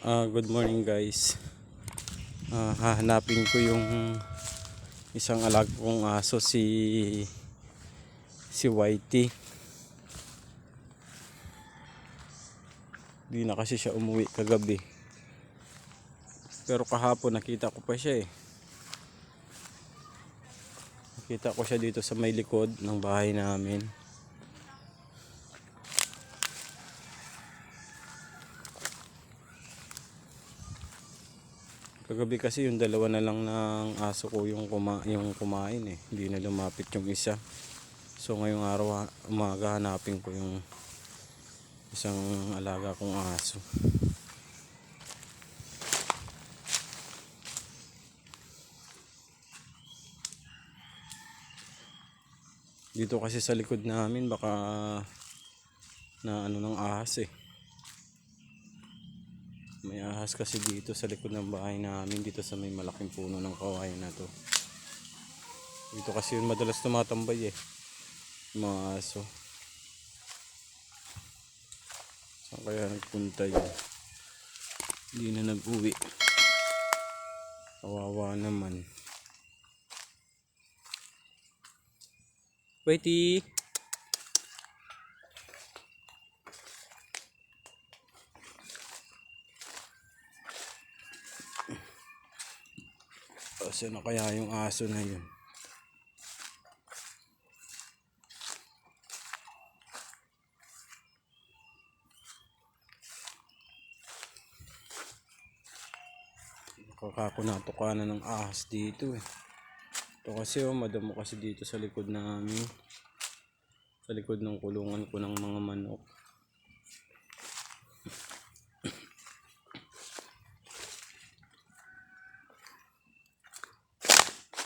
Good morning guys. Hahanapin ko yung isang alag kong aso, si Whitey. Di na kasi siya umuwi kagabi. Pero kahapon nakita ko pa siya eh. Nakita ko siya dito sa may likod ng bahay namin. Kagabi kasi yung dalawa na lang ng aso ko yung kumain eh. Hindi na lumapit yung isa. So ngayong araw umaga hanapin ko yung isang alaga kong aso. Dito kasi sa likod namin baka na ano ng ahas eh. May ahas kasi dito sa likod ng bahay namin, dito sa may malaking puno ng kawayan na to. Dito kasi yun madalas tumatambay eh, mga aso. Saan kaya nagpunta yun? Hindi na nag-uwi. Kawawa naman. Waity! Saan na kaya yung aso na yun? Kakako natukanan ng ahas dito eh. Ito kasi madamo kasi dito sa likod namin. Sa likod ng kulungan ko ng mga manok.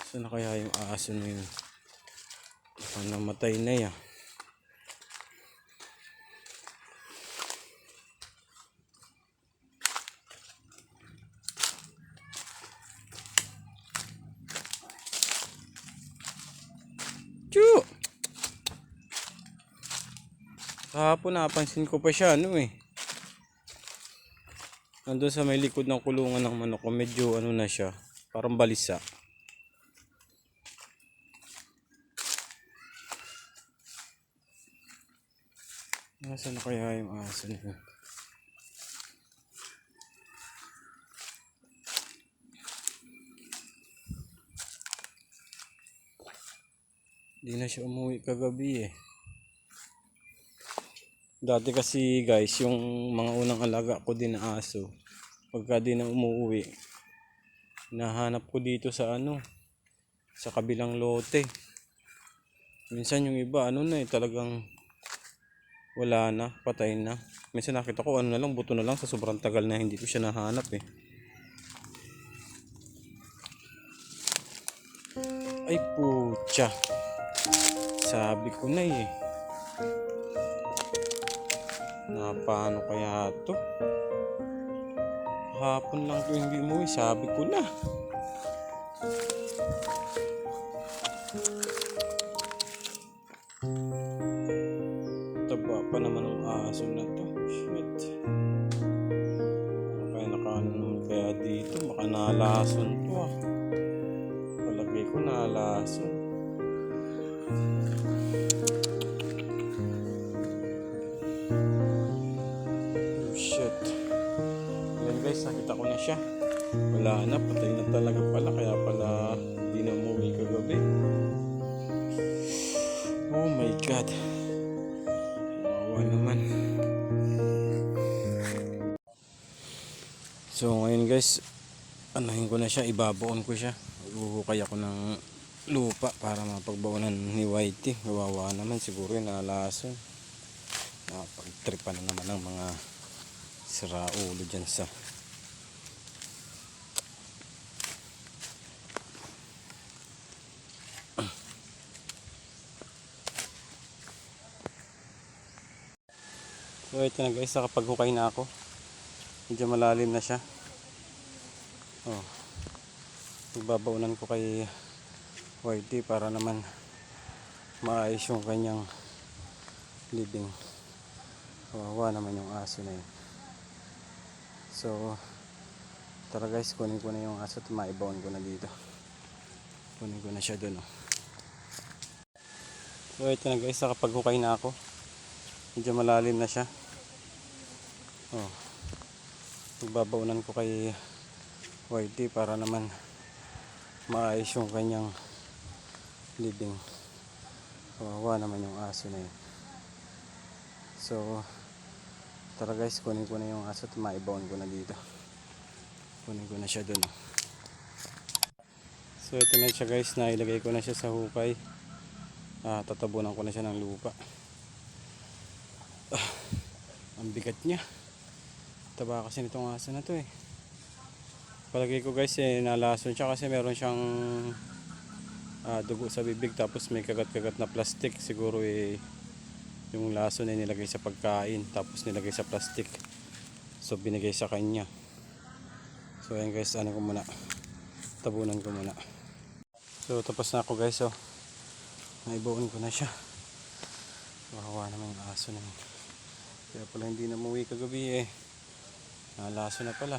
Saan na kaya yung aso na yun? Baka namatay na yan. Chu! Kahapon napansin ko pa siya eh. Nandun sa may likod ng kulungan ng manok ko, medyo ano na siya, parang balisa. Nasaan na kaya yung aso na yun? Hindi na siya umuwi kagabi eh. Dati kasi guys, yung mga unang alaga ko din na aso, pagka di na umuwi, nahanap ko dito sa sa kabilang lote. Minsan yung iba na eh, talagang wala na, patay na. Minsan nakita ko na lang, buto na lang sa sobrang tagal na hindi ko siya nahanap eh. Ay putya, sabi ko na eh. Paano kaya to? Hapon lang to hindi mo sabi ko na. Taba pa naman ang aso na to. Shit. Ano kaya nakaano kaya dito? Baka nalason to ah. Palagay ko nalason. Guys, nakita ko na siya. Wala na, patay na talaga pala. Kaya pala di na umuwi kagabi. Oh my god, wawa naman. So ngayon guys, anahin ko na siya, ibabaon ko siya. Huhukay ako ng lupa para mapagbaonan ni Whitey. Wawa naman, siguro yun nalason. Napagtripan na naman ng mga siraulo dyan sa So ito na guys, nakapaghukay na ako. Medyo malalim na siya. Igbabaunan ko kay Whitey para naman maayos yung kanyang living. Kawawa naman yung aso na yun. So tara guys, kunin ko na yung aso at maibawan ko na dito. Kunin ko na siya dun oh. So ito na guys, nakapaghukay na ako. Medyo malalim na siya. Oh, magbabaunan ko kay Whitey para naman maayos yung kanyang living. Kawawa naman yung aso na yun. So tara guys, kunin ko na yung aso at maibawan ko na dito. Kunin ko na siya dun oh. So ito na siya guys, nailagay ko na siya sa hukay. Tatabunan ko na siya ng lupa. Ang bigat niya. Taba kasi nitong aso na to eh. Palagay ko guys nalason siya kasi meron siyang dugo sa bibig, tapos may kagat-kagat na plastic. Siguro yung lason ay nilagay sa pagkain tapos nilagay sa plastic. So binigay sa kanya. So ayan guys, ano ko muna. Tabunan ko muna. So tapos na ako guys oh. Naibaon ko na siya. Kawawa naman yung aso na yun. Kaya pala hindi na umuwi kagabi eh. Nalaso na pala.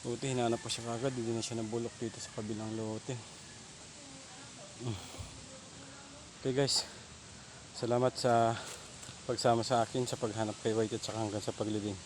Buti hinanap ko siya kagad. Hindi na siya nabulok dito sa kabilang lote. Okay guys. Salamat sa pagsama sa akin sa paghanap kay White at saka hanggang sa paglibing.